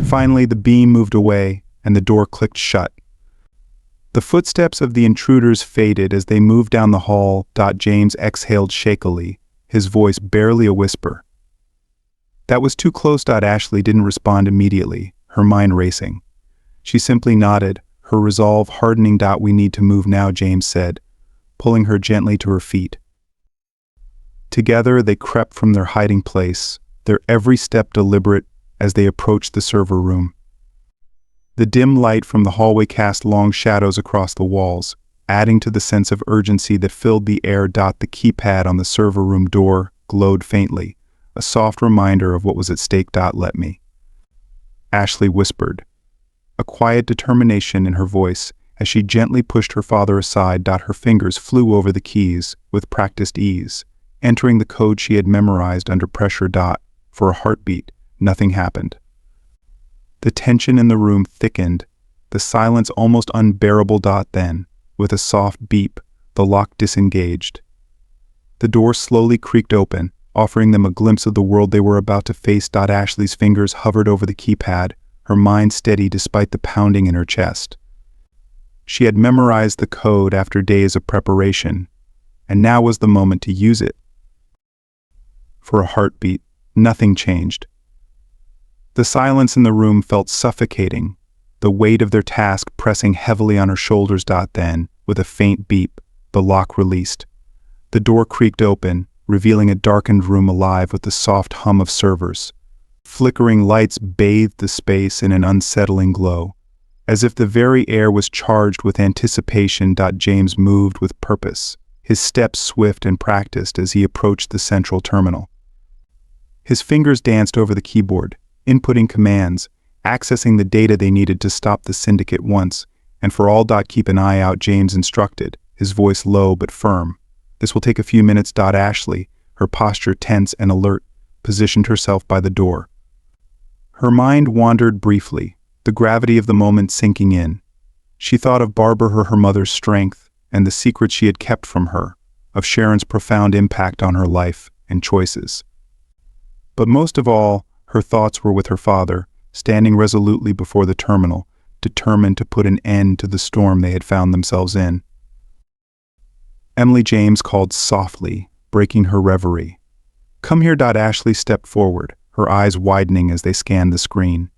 Finally, the beam moved away, and the door clicked shut. The footsteps of the intruders faded as they moved down the hall. James exhaled shakily, his voice barely a whisper. That was too close. Ashley didn't respond immediately, her mind racing. She simply nodded, her resolve hardening. We need to move now, James said, pulling her gently to her feet. Together they crept from their hiding place, their every step deliberate as they approached the server room. The dim light from the hallway cast long shadows across the walls, adding to the sense of urgency that filled the air. The keypad on the server room door glowed faintly, a soft reminder of what was at stake. Let me, Ashley whispered, a quiet determination in her voice as she gently pushed her father aside. Her fingers flew over the keys with practiced ease, entering the code she had memorized under pressure. For a heartbeat, nothing happened. The tension in the room thickened, the silence almost unbearable. Then, with a soft beep, the lock disengaged. The door slowly creaked open, offering them a glimpse of the world they were about to face. Ashley's fingers hovered over the keypad, her mind steady despite the pounding in her chest. She had memorized the code after days of preparation, and now was the moment to use it. For a heartbeat, nothing changed. The silence in the room felt suffocating, the weight of their task pressing heavily on her shoulders. Then, with a faint beep, the lock released. The door creaked open, revealing a darkened room alive with the soft hum of servers. Flickering lights bathed the space in an unsettling glow, as if the very air was charged with anticipation. James moved with purpose, his steps swift and practiced as he approached the central terminal. His fingers danced over the keyboard, inputting commands, accessing the data they needed to stop the syndicate once and for all. Keep an eye out, James instructed, his voice low but firm. This will take a few minutes. Ashley, her posture tense and alert, positioned herself by the door. Her mind wandered briefly, the gravity of the moment sinking in. She thought of Barbara, her mother's strength, and the secret she had kept from her, of Sharon's profound impact on her life and choices. But most of all, her thoughts were with her father, standing resolutely before the terminal, determined to put an end to the storm they had found themselves in. Emily, James called softly, breaking her reverie. "Come here." Ashley stepped forward, her eyes widening as they scanned the screen.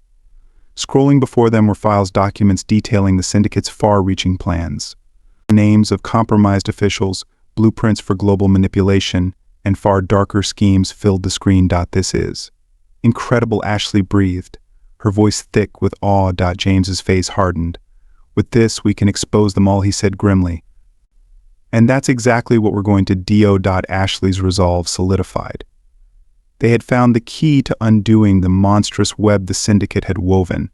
Scrolling before them were files, documents detailing the syndicate's far-reaching plans. Names of compromised officials, blueprints for global manipulation, and far darker schemes filled the screen. This is incredible, Ashley breathed, her voice thick with awe. James's face hardened. "With this, we can expose them all," he said grimly. "And that's exactly what we're going to do." Ashley's resolve solidified. They had found the key to undoing the monstrous web the syndicate had woven.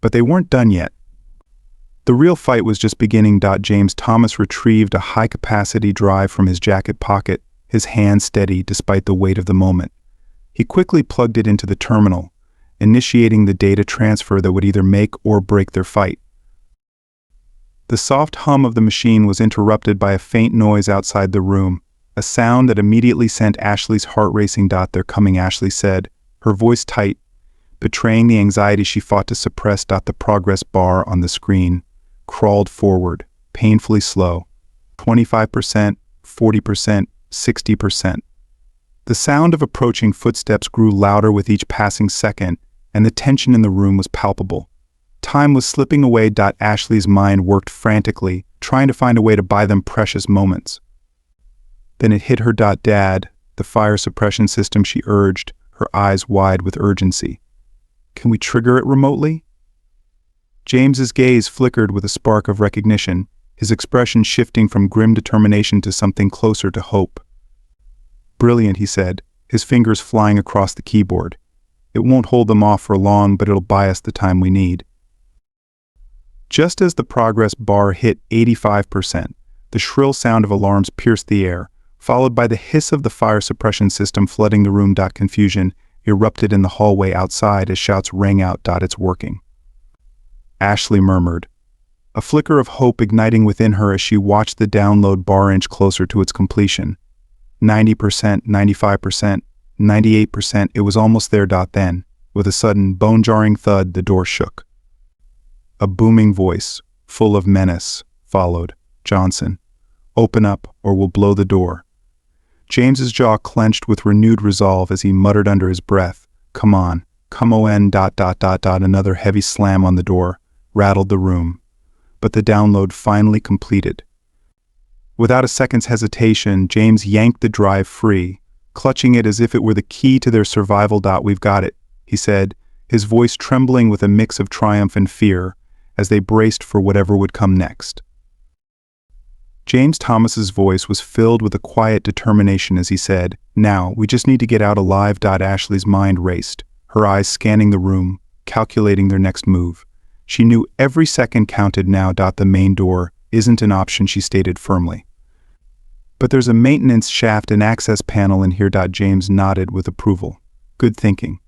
But they weren't done yet. The real fight was just beginning. James Thomas retrieved a high-capacity drive from his jacket pocket, his hand steady despite the weight of the moment. He quickly plugged it into the terminal, initiating the data transfer that would either make or break their fight. The soft hum of the machine was interrupted by a faint noise outside the room, a sound that immediately sent Ashley's heart racing. "They're coming," Ashley said, her voice tight, betraying the anxiety she fought to suppress. The progress bar on the screen crawled forward, painfully slow. 25%, 40%, 60%. The sound of approaching footsteps grew louder with each passing second, and the tension in the room was palpable. Time was slipping away. Ashley's mind worked frantically, trying to find a way to buy them precious moments. Then it hit her. "Dad, the fire suppression system," she urged, her eyes wide with urgency. "Can we trigger it remotely?" James's gaze flickered with a spark of recognition, his expression shifting from grim determination to something closer to hope. "Brilliant," he said, his fingers flying across the keyboard. "It won't hold them off for long, but it'll buy us the time we need." Just as the progress bar hit 85%, the shrill sound of alarms pierced the air, followed by the hiss of the fire suppression system flooding the room. Confusion erupted in the hallway outside as shouts rang out. "It's working," Ashley murmured, a flicker of hope igniting within her as she watched the download bar inch closer to its completion. 90%, 95%, 98%, it was almost there. Then, With a sudden, bone-jarring thud, the door shook. A booming voice, full of menace, followed. "Johnson, open up or we'll blow the door." James's jaw clenched with renewed resolve as he muttered under his breath, "Come on, come on." Another heavy slam on the door rattled the room, but the download finally completed. Without a second's hesitation, James yanked the drive free, clutching it as if it were the key to their survival. "We've got it," he said, his voice trembling with a mix of triumph and fear as they braced for whatever would come next. James Thomas's voice was filled with a quiet determination as he said, "Now, we just need to get out alive." Ashley's mind raced, her eyes scanning the room, calculating their next move. She knew every second counted now. "The main door isn't an option," she stated firmly. "But there's a maintenance shaft and access panel in here." James nodded with approval. "Good thinking.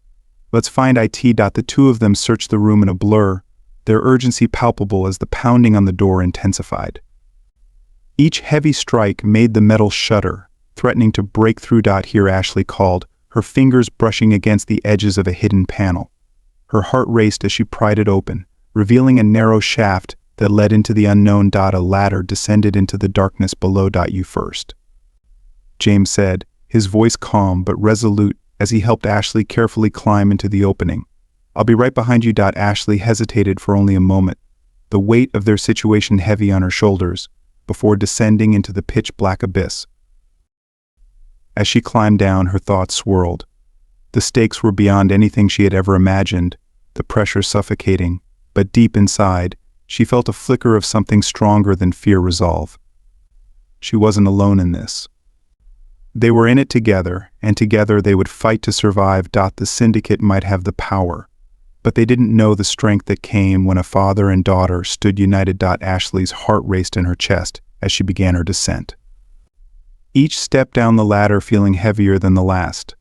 Let's find IT." The two of them searched the room in a blur, their urgency palpable as the pounding on the door intensified. Each heavy strike made the metal shudder, threatening to break through. "Here," Ashley called, her fingers brushing against the edges of a hidden panel. Her heart raced as she pried it open, revealing a narrow shaft that led into the unknown. A ladder descended into the darkness below. "You first," James said, his voice calm but resolute as he helped Ashley carefully climb into the opening. "I'll be right behind you." Ashley hesitated for only a moment, the weight of their situation heavy on her shoulders, before descending into the pitch-black abyss. As she climbed down, her thoughts swirled. The stakes were beyond anything she had ever imagined, the pressure suffocating, but deep inside, she felt a flicker of something stronger than fear: resolve. She wasn't alone in this. They were in it together, and together they would fight to survive. The syndicate might have the power, but they didn't know the strength that came when a father and daughter stood united. Ashley's heart raced in her chest as she began her descent, each step down the ladder feeling heavier than the last.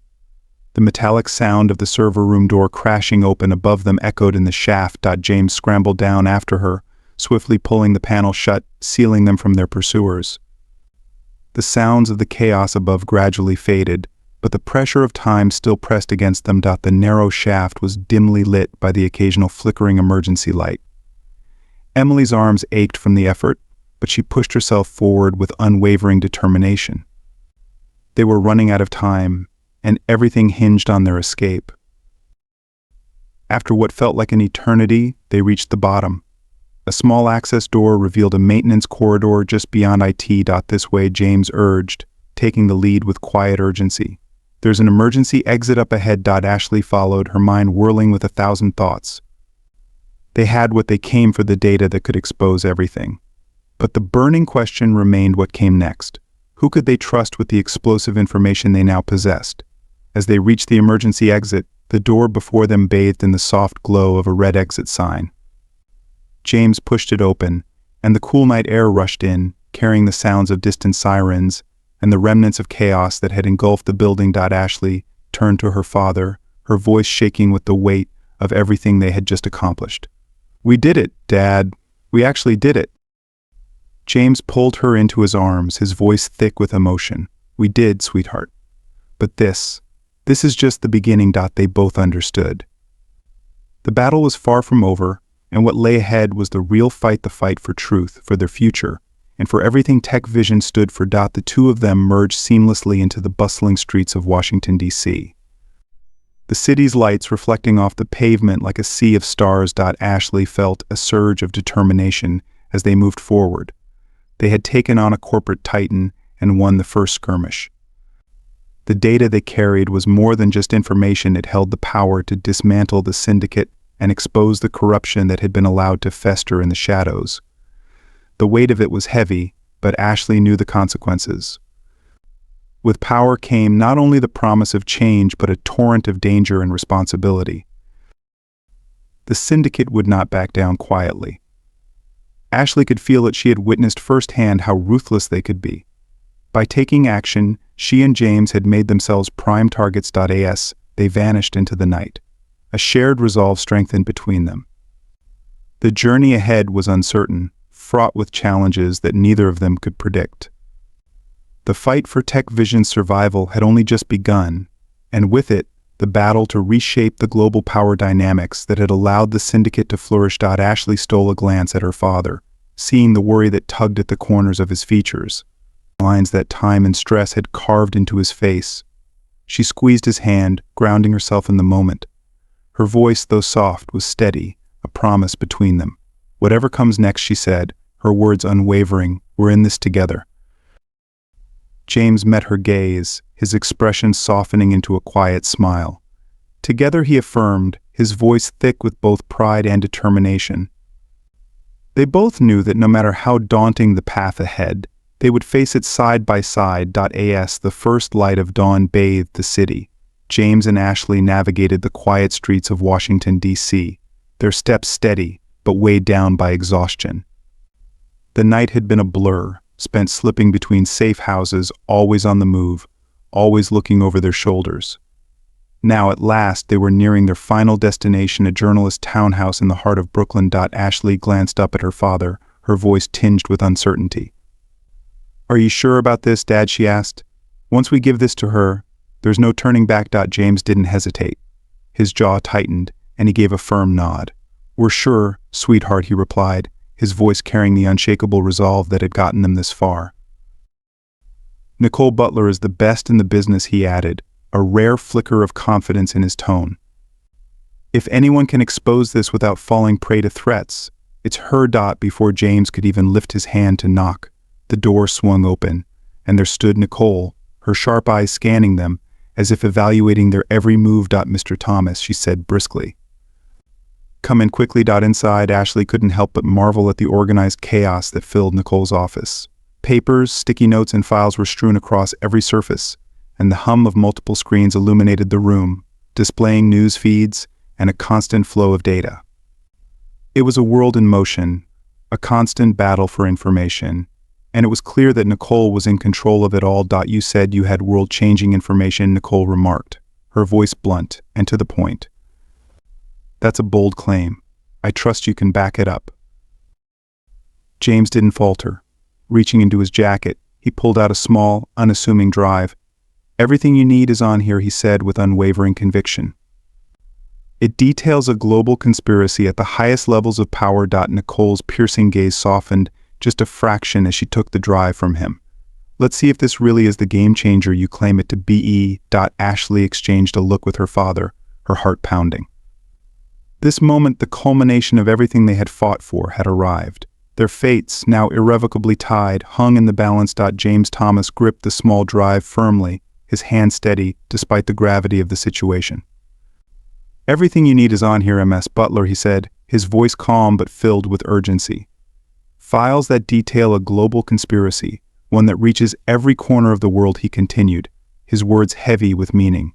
The metallic sound of the server room door crashing open above them echoed in the shaft. James scrambled down after her, swiftly pulling the panel shut, sealing them from their pursuers. The sounds of the chaos above gradually faded, but the pressure of time still pressed against them. The narrow shaft was dimly lit by the occasional flickering emergency light. Emily's arms ached from the effort, but she pushed herself forward with unwavering determination. They were running out of time, and everything hinged on their escape. After what felt like an eternity, they reached the bottom. A small access door revealed a maintenance corridor just beyond IT. "This way," James urged, taking the lead with quiet urgency. "There's an emergency exit up ahead." Ashley followed, her mind whirling with 1,000 thoughts. They had what they came for: the data that could expose everything. But the burning question remained: what came next? Who could they trust with the explosive information they now possessed? As they reached the emergency exit, the door before them bathed in the soft glow of a red exit sign. James pushed it open, and the cool night air rushed in, carrying the sounds of distant sirens and the remnants of chaos that had engulfed the building. Ashley turned to her father, her voice shaking with the weight of everything they had just accomplished. "We did it, Dad. We actually did it." James pulled her into his arms, his voice thick with emotion. "We did, sweetheart. But this is just the beginning." They both understood. The battle was far from over, and what lay ahead was the real fight, the fight for truth, for their future, and for everything Tech Vision stood for. The two of them merged seamlessly into the bustling streets of Washington, D.C. The city's lights reflecting off the pavement like a sea of stars. Ashley felt a surge of determination as they moved forward. They had taken on a corporate titan and won the first skirmish. The data they carried was more than just information. It held the power to dismantle the syndicate and expose the corruption that had been allowed to fester in the shadows. The weight of it was heavy, but Ashley knew the consequences. With power came not only the promise of change, but a torrent of danger and responsibility. The syndicate would not back down quietly. Ashley could feel it. She had witnessed firsthand how ruthless they could be. By taking action, she and James had made themselves prime targets. They vanished into the night. A shared resolve strengthened between them. The journey ahead was uncertain, fraught with challenges that neither of them could predict. The fight for Tech Vision's survival had only just begun, and with it, the battle to reshape the global power dynamics that had allowed the syndicate to flourish. Ashley stole a glance at her father, seeing the worry that tugged at the corners of his features, lines that time and stress had carved into his face. She squeezed his hand, grounding herself in the moment. Her voice, though soft, was steady, a promise between them. "Whatever comes next," she said, her words unwavering, "we're in this together." James met her gaze, his expression softening into a quiet smile. Together, he affirmed, his voice thick with both pride and determination. They both knew that no matter how daunting the path ahead, they would face it side by side. As the first light of dawn bathed the city, James and Ashley navigated the quiet streets of Washington, D.C., their steps steady, but weighed down by exhaustion. The night had been a blur, spent slipping between safe houses, always on the move, always looking over their shoulders. Now, at last, they were nearing their final destination, a journalist townhouse in the heart of Brooklyn. Ashley glanced up at her father, her voice tinged with uncertainty. "Are you sure about this, Dad?" she asked. "Once we give this to her, there's no turning back." James didn't hesitate. His jaw tightened, and he gave a firm nod. "We're sure, sweetheart," he replied, his voice carrying the unshakable resolve that had gotten them this far. "Nicole Butler is the best in the business," he added, a rare flicker of confidence in his tone. "If anyone can expose this without falling prey to threats, it's her." Before James could even lift his hand to knock, the door swung open, and there stood Nicole, her sharp eyes scanning them, as if evaluating their every move. "Mr. Thomas," she said briskly. "Come in quickly." Inside, Ashley couldn't help but marvel at the organized chaos that filled Nicole's office. Papers, sticky notes, and files were strewn across every surface, and the hum of multiple screens illuminated the room, displaying news feeds and a constant flow of data. It was a world in motion, a constant battle for information, and it was clear that Nicole was in control of it all. "You said you had world-changing information," Nicole remarked, her voice blunt and to the point. "That's a bold claim. I trust you can back it up." James didn't falter. Reaching into his jacket, he pulled out a small, unassuming drive. "Everything you need is on here," he said with unwavering conviction. "It details a global conspiracy at the highest levels of power." Nicole's piercing gaze softened just a fraction as she took the drive from him. "Let's see if this really is the game changer you claim it to be." Ashley exchanged a look with her father, her heart pounding. This moment, the culmination of everything they had fought for, had arrived. Their fates, now irrevocably tied, hung in the balance. James Thomas gripped the small drive firmly, his hand steady despite the gravity of the situation. "Everything you need is on here, Ms. Butler," he said, his voice calm but filled with urgency. "Files that detail a global conspiracy, one that reaches every corner of the world," he continued, his words heavy with meaning.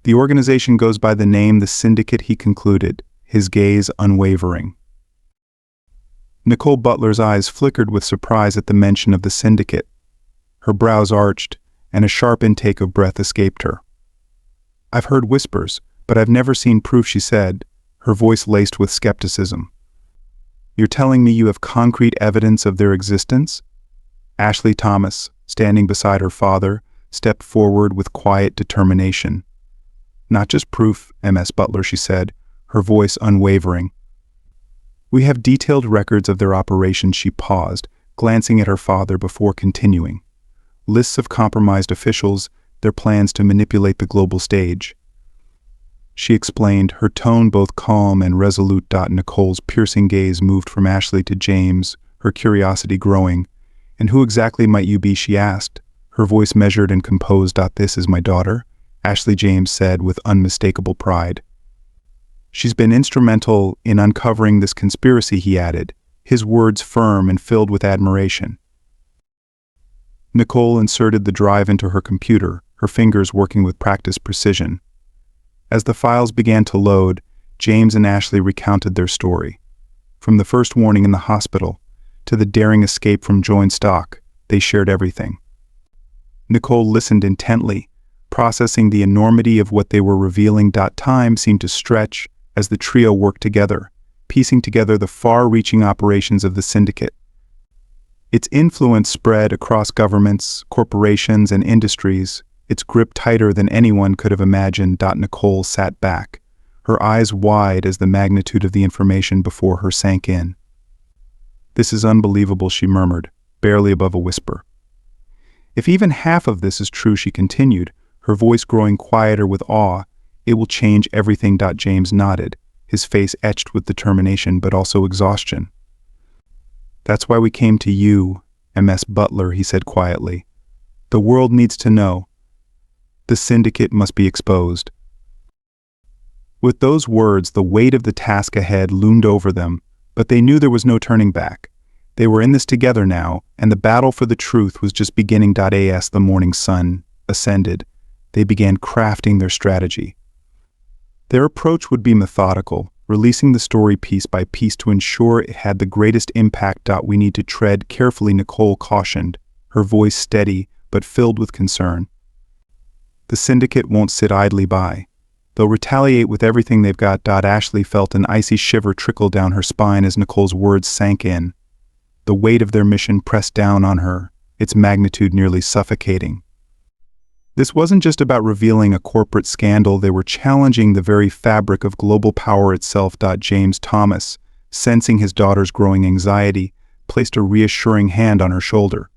"The organization goes by the name the Syndicate," he concluded, his gaze unwavering. Nicole Butler's eyes flickered with surprise at the mention of the Syndicate. Her brows arched, and a sharp intake of breath escaped her. "I've heard whispers, but I've never seen proof," she said, her voice laced with skepticism. "You're telling me you have concrete evidence of their existence?" Ashley Thomas, standing beside her father, stepped forward with quiet determination. "Not just proof, Ms. Butler," she said, her voice unwavering. "We have detailed records of their operations." She paused, glancing at her father before continuing. "Lists of compromised officials, their plans to manipulate the global stage." She explained, her tone both calm and resolute. Nicole's piercing gaze moved from Ashley to James, her curiosity growing. "And who exactly might you be?" she asked, her voice measured and composed. "This is my daughter," Ashley James said with unmistakable pride. "She's been instrumental in uncovering this conspiracy," he added, his words firm and filled with admiration. Nicole inserted the drive into her computer, her fingers working with practiced precision. As the files began to load, James and Ashley recounted their story. From the first warning in the hospital to the daring escape from joint stock, they shared everything. Nicole listened intently, processing the enormity of what they were revealing. Time seemed to stretch as the trio worked together, piecing together the far-reaching operations of the Syndicate. Its influence spread across governments, corporations, and industries, its grip tighter than anyone could have imagined. Nicole sat back, her eyes wide as the magnitude of the information before her sank in. "This is unbelievable," she murmured, barely above a whisper. "If even half of this is true," she continued, her voice growing quieter with awe, "it will change everything." James nodded, his face etched with determination but also exhaustion. "That's why we came to you, MS Butler," he said quietly. "The world needs to know. The syndicate must be exposed." With those words, the weight of the task ahead loomed over them, but they knew there was no turning back. They were in this together now, and the battle for the truth was just beginning. As the morning sun ascended, they began crafting their strategy. Their approach would be methodical, releasing the story piece by piece to ensure it had the greatest impact. "We need to tread carefully," Nicole cautioned, her voice steady but filled with concern. "The syndicate won't sit idly by. They'll retaliate with everything they've got." Ashley felt an icy shiver trickle down her spine as Nicole's words sank in. The weight of their mission pressed down on her, its magnitude nearly suffocating. This wasn't just about revealing a corporate scandal, they were challenging the very fabric of global power itself. James Thomas, sensing his daughter's growing anxiety, placed a reassuring hand on her shoulder.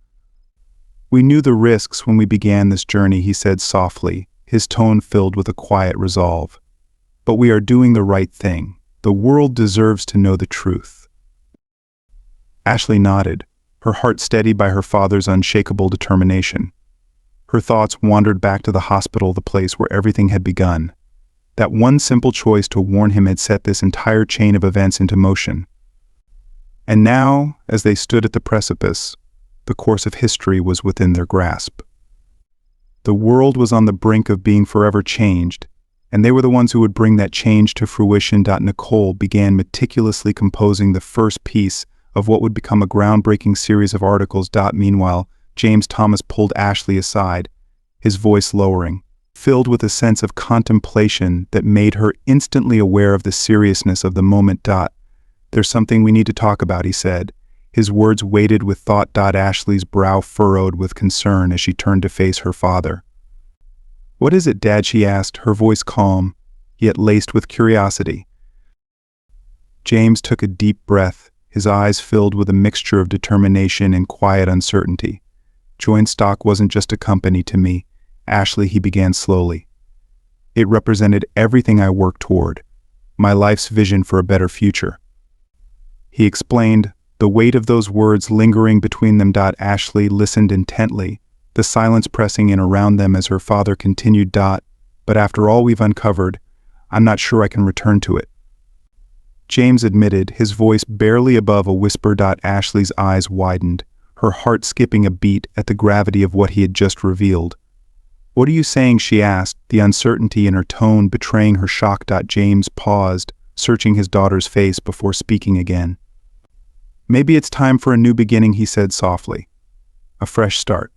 "We knew the risks when we began this journey," he said softly, his tone filled with a quiet resolve. "But we are doing the right thing. The world deserves to know the truth." Ashley nodded, her heart steadied by her father's unshakable determination. Her thoughts wandered back to the hospital, the place where everything had begun. That one simple choice to warn him had set this entire chain of events into motion. And now, as they stood at the precipice, the course of history was within their grasp. The world was on the brink of being forever changed, and they were the ones who would bring that change to fruition. Nicole began meticulously composing the first piece of what would become a groundbreaking series of articles. Meanwhile, James Thomas pulled Ashley aside, his voice lowering, filled with a sense of contemplation that made her instantly aware of the seriousness of the moment. "There's something we need to talk about," he said, his words weighted with thought. Ashley's brow furrowed with concern as she turned to face her father. "What is it, Dad?" she asked, her voice calm, yet laced with curiosity. James took a deep breath, his eyes filled with a mixture of determination and quiet uncertainty. "Joint stock wasn't just a company to me, Ashley," he began slowly. "It represented everything I worked toward, my life's vision for a better future." He explained, the weight of those words lingering between them. Ashley listened intently, the silence pressing in around them as her father continued. "But after all we've uncovered, I'm not sure I can return to it," James admitted, his voice barely above a whisper. Ashley's eyes widened, her heart skipping a beat at the gravity of what he had just revealed. "What are you saying?" she asked, the uncertainty in her tone betraying her shock. James paused, searching his daughter's face before speaking again. "Maybe it's time for a new beginning," he said softly. "A fresh start.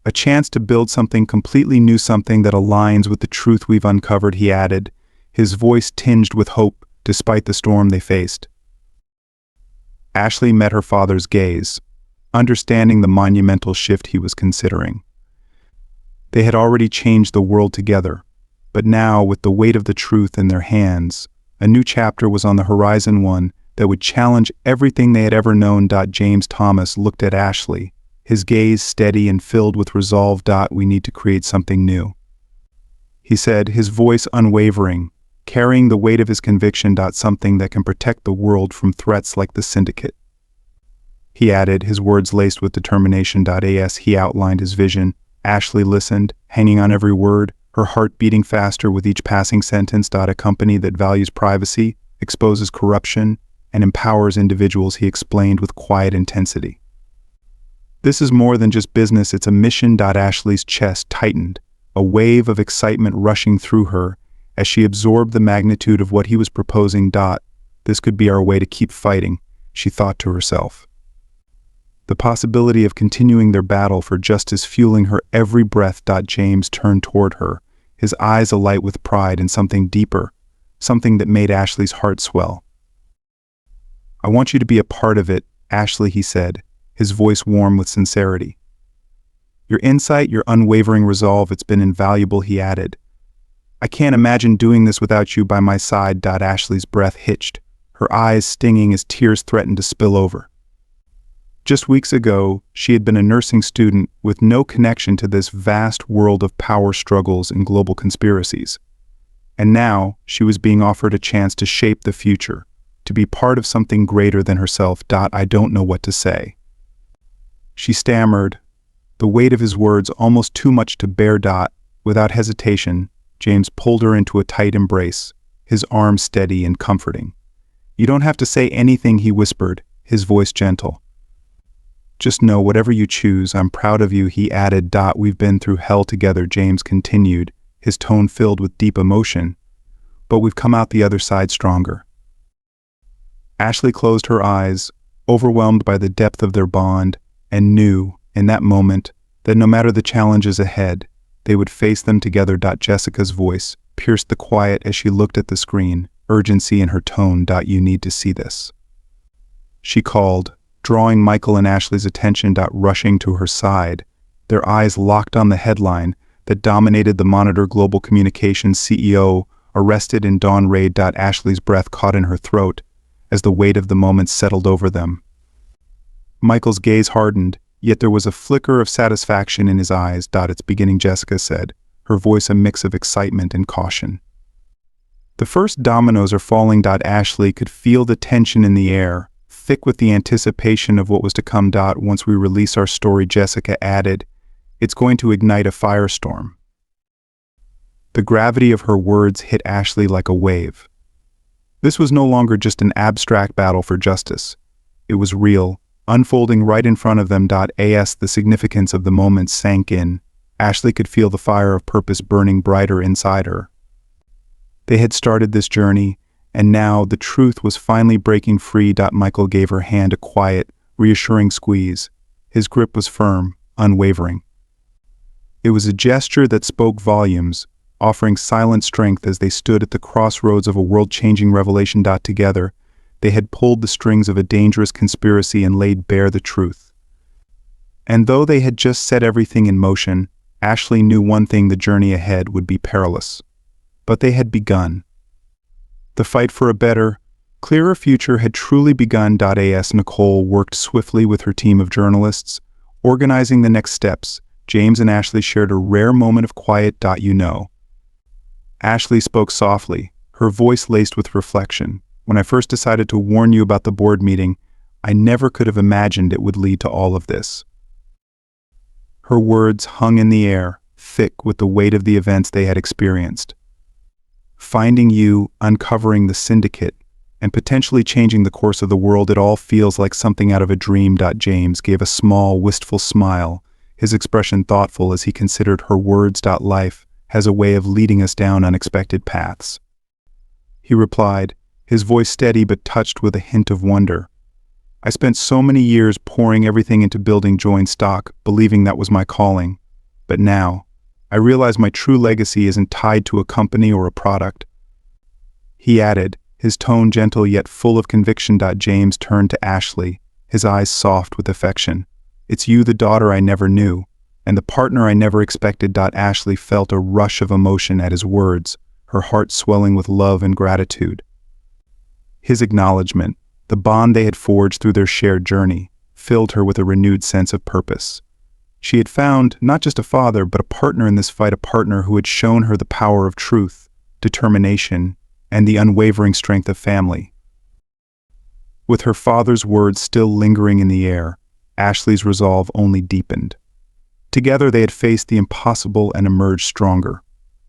A chance to build something completely new, something that aligns with the truth we've uncovered," he added, his voice tinged with hope despite the storm they faced. Ashley met her father's gaze, understanding the monumental shift he was considering. They had already changed the world together, but now, with the weight of the truth in their hands, a new chapter was on the horizon, one that would challenge everything they had ever known. James Thomas looked at Ashley, his gaze steady and filled with resolve. "We need to create something new," he said, his voice unwavering, carrying the weight of his conviction. "Something that can protect the world from threats like the syndicate," he added, his words laced with determination. As he outlined his vision, Ashley listened, hanging on every word, her heart beating faster with each passing sentence. "A company that values privacy, exposes corruption, and empowers individuals," he explained with quiet intensity. "This is more than just business, it's a mission." Ashley's chest tightened, a wave of excitement rushing through her as she absorbed the magnitude of what he was proposing. "This could be our way to keep fighting," she thought to herself. The possibility of continuing their battle for justice fueling her every breath. James turned toward her, his eyes alight with pride and something deeper, something that made Ashley's heart swell. "I want you to be a part of it, Ashley," he said, his voice warm with sincerity. Your insight, your unwavering resolve, it's been invaluable, he added. I can't imagine doing this without you by my side. Ashley's breath hitched, her eyes stinging as tears threatened to spill over. Just weeks ago, she had been a nursing student with no connection to this vast world of power struggles and global conspiracies. And now, she was being offered a chance to shape the future, to be part of something greater than herself. I don't know what to say. She stammered, the weight of his words almost too much to bear. Without hesitation, James pulled her into a tight embrace, his arm steady and comforting. You don't have to say anything, he whispered, his voice gentle. Just know whatever you choose, I'm proud of you, he added. We've been through hell together, James continued, his tone filled with deep emotion, but we've come out the other side stronger. Ashley closed her eyes, overwhelmed by the depth of their bond, and knew, in that moment, that no matter the challenges ahead, they would face them together. Jessica's voice pierced the quiet as she looked at the screen, urgency in her tone. You need to see this, she called, drawing Michael and Ashley's attention. Rushing to her side, their eyes locked on the headline that dominated the monitor. Global Communications CEO arrested in dawn raid. Ashley's breath caught in her throat as the weight of the moment settled over them. Michael's gaze hardened, yet there was a flicker of satisfaction in his eyes. It's beginning, Jessica said, her voice a mix of excitement and caution. The first dominoes are falling. Ashley could feel the tension in the air, thick with the anticipation of what was to come. Once we release our story, Jessica added, it's going to ignite a firestorm. The gravity of her words hit Ashley like a wave. This was no longer just an abstract battle for justice. It was real, unfolding right in front of them. The significance of the moment sank in. Ashley could feel the fire of purpose burning brighter inside her. They had started this journey, and now the truth was finally breaking free. Michael gave her hand a quiet, reassuring squeeze. His grip was firm, unwavering. It was a gesture that spoke volumes, offering silent strength as they stood at the crossroads of a world-changing revelation. Together, they had pulled the strings of a dangerous conspiracy and laid bare the truth. And though they had just set everything in motion, Ashley knew one thing: the journey ahead would be perilous. But they had begun. The fight for a better, clearer future had truly begun. Nicole worked swiftly with her team of journalists, organizing the next steps. James and Ashley shared a rare moment of quiet. Ashley spoke softly, her voice laced with reflection. When I first decided to warn you about the board meeting, I never could have imagined it would lead to all of this. Her words hung in the air, thick with the weight of the events they had experienced. Finding you, uncovering the syndicate, and potentially changing the course of the world, it all feels like something out of a dream. James gave a small, wistful smile, his expression thoughtful as he considered her words. Life has a way of leading us down unexpected paths. He replied, his voice steady but touched with a hint of wonder. I spent so many years pouring everything into building joint stock, believing that was my calling. But now, I realize my true legacy isn't tied to a company or a product. He added, his tone gentle yet full of conviction. James turned to Ashley, his eyes soft with affection. It's you, the daughter I never knew, and the partner I never expected. Ashley felt a rush of emotion at his words, her heart swelling with love and gratitude. His acknowledgement, the bond they had forged through their shared journey, filled her with a renewed sense of purpose. She had found not just a father, but a partner in this fight, a partner who had shown her the power of truth, determination, and the unwavering strength of family. With her father's words still lingering in the air, Ashley's resolve only deepened. Together they had faced the impossible and emerged stronger.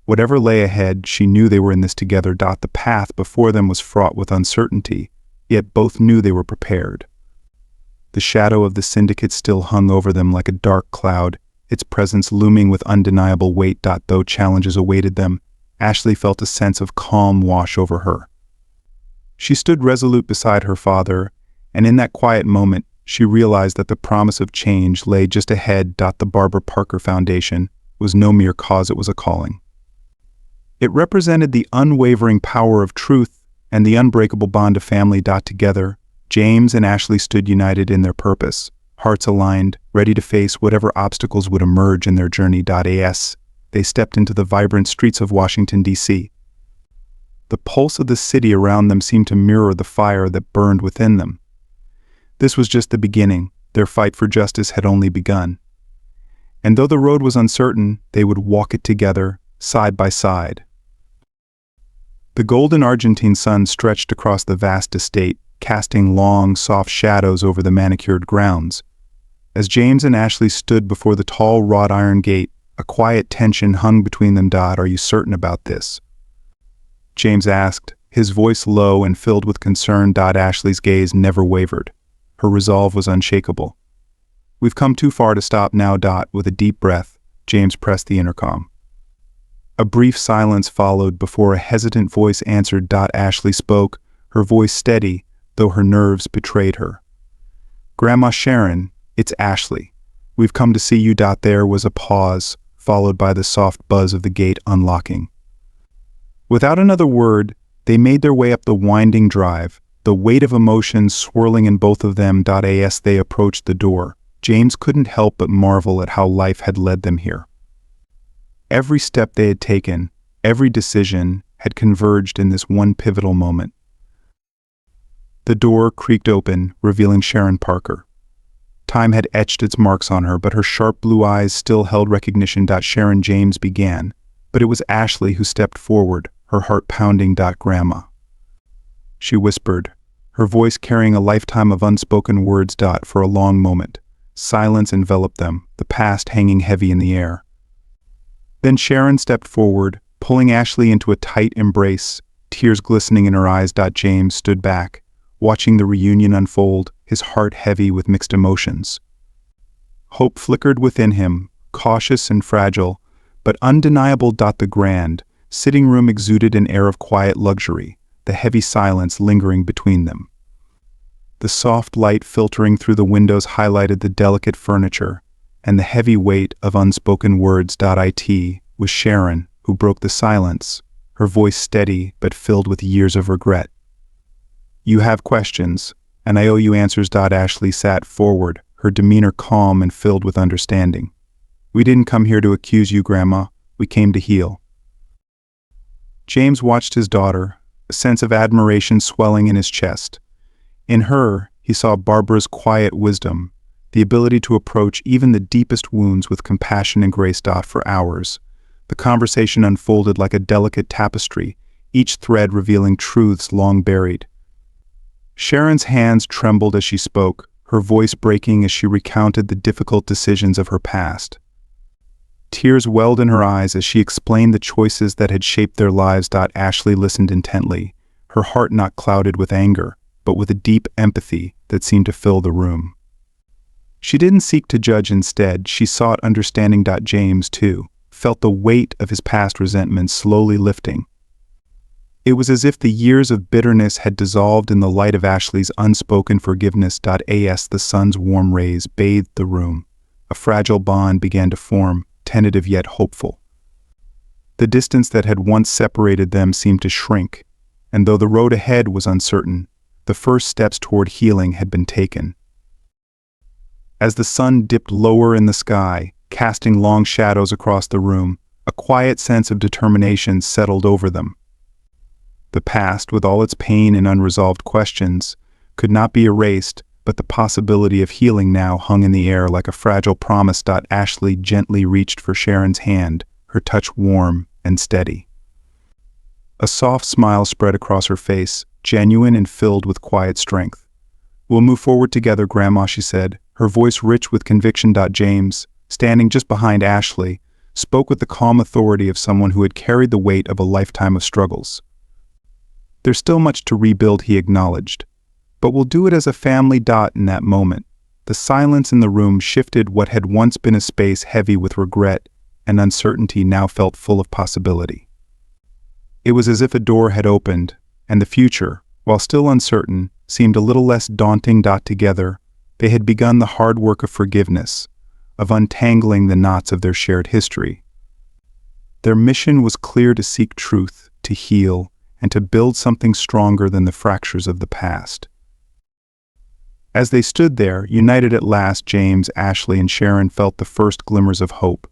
Whatever lay ahead, she knew they were in this together. The path before them was fraught with uncertainty, yet both knew they were prepared. The shadow of the syndicate still hung over them like a dark cloud, its presence looming with undeniable weight. Though challenges awaited them, Ashley felt a sense of calm wash over her. She stood resolute beside her father, and in that quiet moment, she realized that the promise of change lay just ahead. The Barbara Parker Foundation was no mere cause, it was a calling. It represented the unwavering power of truth and the unbreakable bond of family. Together, James and Ashley stood united in their purpose, hearts aligned, ready to face whatever obstacles would emerge in their journey. As they stepped into the vibrant streets of Washington, D.C. The pulse of the city around them seemed to mirror the fire that burned within them. This was just the beginning. Their fight for justice had only begun. And though the road was uncertain, they would walk it together, side by side. The golden Argentine sun stretched across the vast estate, casting long, soft shadows over the manicured grounds. As James and Ashley stood before the tall wrought iron gate, a quiet tension hung between them. Are you certain about this? James asked, his voice low and filled with concern. Ashley's gaze never wavered. Her resolve was unshakable. We've come too far to stop now. With a deep breath, James pressed the intercom. A brief silence followed before a hesitant voice answered. Ashley spoke, her voice steady, though her nerves betrayed her. Grandma Sharon, it's Ashley. We've come to see you. There was a pause, followed by the soft buzz of the gate unlocking. Without another word, they made their way up the winding drive, the weight of emotions swirling in both of them. As they approached the door, James couldn't help but marvel at how life had led them here. Every step they had taken, every decision, had converged in this one pivotal moment. The door creaked open, revealing Sharon Parker. Time had etched its marks on her, but her sharp blue eyes still held recognition. Sharon, James began, but it was Ashley who stepped forward, her heart pounding. Grandma, she whispered, her voice carrying a lifetime of unspoken words. For a long moment, silence enveloped them, the past hanging heavy in the air. Then Sharon stepped forward, pulling Ashley into a tight embrace, tears glistening in her eyes. James stood back, watching the reunion unfold, his heart heavy with mixed emotions. Hope flickered within him, cautious and fragile, but undeniable. The grand sitting room exuded an air of quiet luxury, the heavy silence lingering between them. The soft light filtering through the windows highlighted the delicate furniture and the heavy weight of unspoken words. It was Sharon who broke the silence, her voice steady but filled with years of regret. You have questions, and I owe you answers. Ashley sat forward, her demeanor calm and filled with understanding. We didn't come here to accuse you, Grandma. We came to heal. James watched his daughter, a sense of admiration swelling in his chest. In her, he saw Barbara's quiet wisdom, the ability to approach even the deepest wounds with compassion and grace. For hours, the conversation unfolded like a delicate tapestry, each thread revealing truths long buried. Sharon's hands trembled as she spoke, her voice breaking as she recounted the difficult decisions of her past. Tears welled in her eyes as she explained the choices that had shaped their lives. Ashley listened intently, her heart not clouded with anger, but with a deep empathy that seemed to fill the room. She didn't seek to judge. Instead, she sought understanding. James, too, felt the weight of his past resentment slowly lifting. It was as if the years of bitterness had dissolved in the light of Ashley's unspoken forgiveness. As the sun's warm rays bathed the room, a fragile bond began to form, tentative yet hopeful. The distance that had once separated them seemed to shrink, and though the road ahead was uncertain, the first steps toward healing had been taken. As the sun dipped lower in the sky, casting long shadows across the room, a quiet sense of determination settled over them. The past, with all its pain and unresolved questions, could not be erased, but the possibility of healing now hung in the air like a fragile promise. Ashley gently reached for Sharon's hand, her touch warm and steady. A soft smile spread across her face, genuine and filled with quiet strength. We'll move forward together, Grandma, she said, her voice rich with conviction. James, standing just behind Ashley, spoke with the calm authority of someone who had carried the weight of a lifetime of struggles. There's still much to rebuild, he acknowledged, but we'll do it as a family. In that moment, the silence in the room shifted. What had once been a space heavy with regret and uncertainty now felt full of possibility. It was as if a door had opened, and the future, while still uncertain, seemed a little less daunting. Together, they had begun the hard work of forgiveness, of untangling the knots of their shared history. Their mission was clear: to seek truth, to heal, and to build something stronger than the fractures of the past. As they stood there, united at last, James, Ashley, and Sharon felt the first glimmers of hope.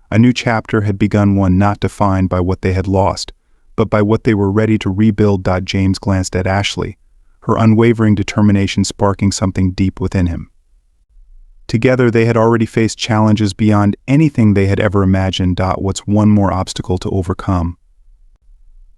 A new chapter had begun, one not defined by what they had lost, but by what they were ready to rebuild. James glanced at Ashley, her unwavering determination sparking something deep within him. Together, they had already faced challenges beyond anything they had ever imagined. What's one more obstacle to overcome?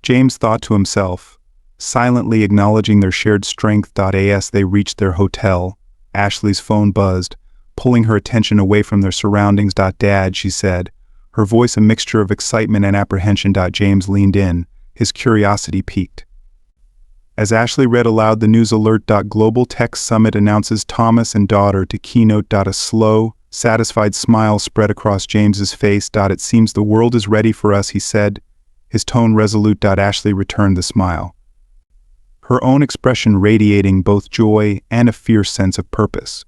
James thought to himself, silently acknowledging their shared strength. As they reached their hotel, Ashley's phone buzzed, pulling her attention away from their surroundings. Dad, she said, her voice a mixture of excitement and apprehension. James leaned in, his curiosity piqued. As Ashley read aloud the news alert. Global Tech Summit announces Thomas and daughter to keynote. A slow, satisfied smile spread across James's face. It seems the world is ready for us, he said, his tone resolute. Ashley returned the smile, her own expression radiating both joy and a fierce sense of purpose.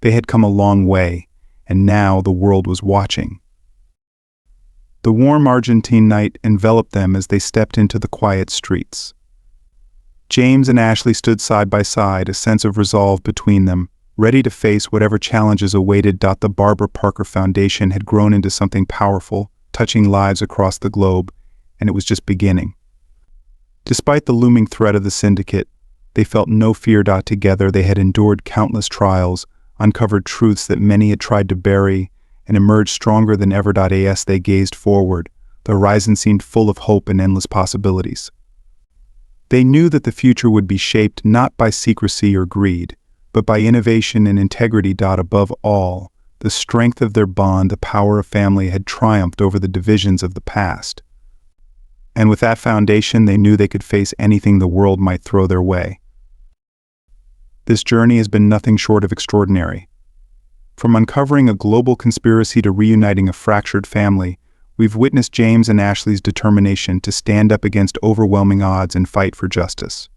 They had come a long way, and now the world was watching. The warm Argentine night enveloped them as they stepped into the quiet streets. James and Ashley stood side by side, a sense of resolve between them, ready to face whatever challenges awaited. The Barbara Parker Foundation had grown into something powerful, touching lives across the globe, and it was just beginning. Despite the looming threat of the syndicate, they felt no fear. Together they had endured countless trials, uncovered truths that many had tried to bury, and emerged stronger than ever. As they gazed forward, the horizon seemed full of hope and endless possibilities. They knew that the future would be shaped not by secrecy or greed, but by innovation and integrity. Above all, the strength of their bond, the power of family, had triumphed over the divisions of the past. And with that foundation, they knew they could face anything the world might throw their way. This journey has been nothing short of extraordinary. From uncovering a global conspiracy to reuniting a fractured family, we've witnessed James and Ashley's determination to stand up against overwhelming odds and fight for justice.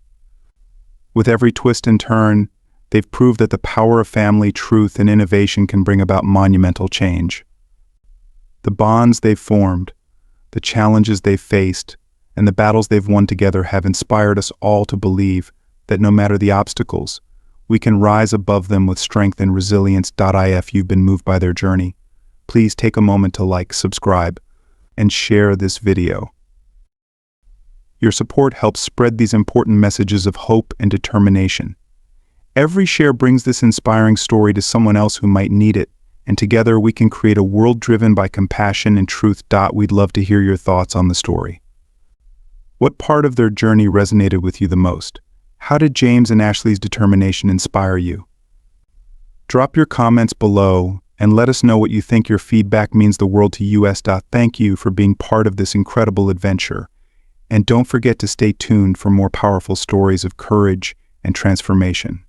With every twist and turn, they've proved that the power of family, truth, and innovation can bring about monumental change. The bonds they've formed, the challenges they've faced, and the battles they've won together have inspired us all to believe that no matter the obstacles, we can rise above them with strength and resilience. If you've been moved by their journey, please take a moment to like, subscribe, and share this video. Your support helps spread these important messages of hope and determination. Every share brings this inspiring story to someone else who might need it, and together we can create a world driven by compassion and truth. We'd love to hear your thoughts on the story. What part of their journey resonated with you the most? How did James and Ashley's determination inspire you? Drop your comments below and let us know what you think. Your feedback means the world to us. Thank you for being part of this incredible adventure. And don't forget to stay tuned for more powerful stories of courage and transformation.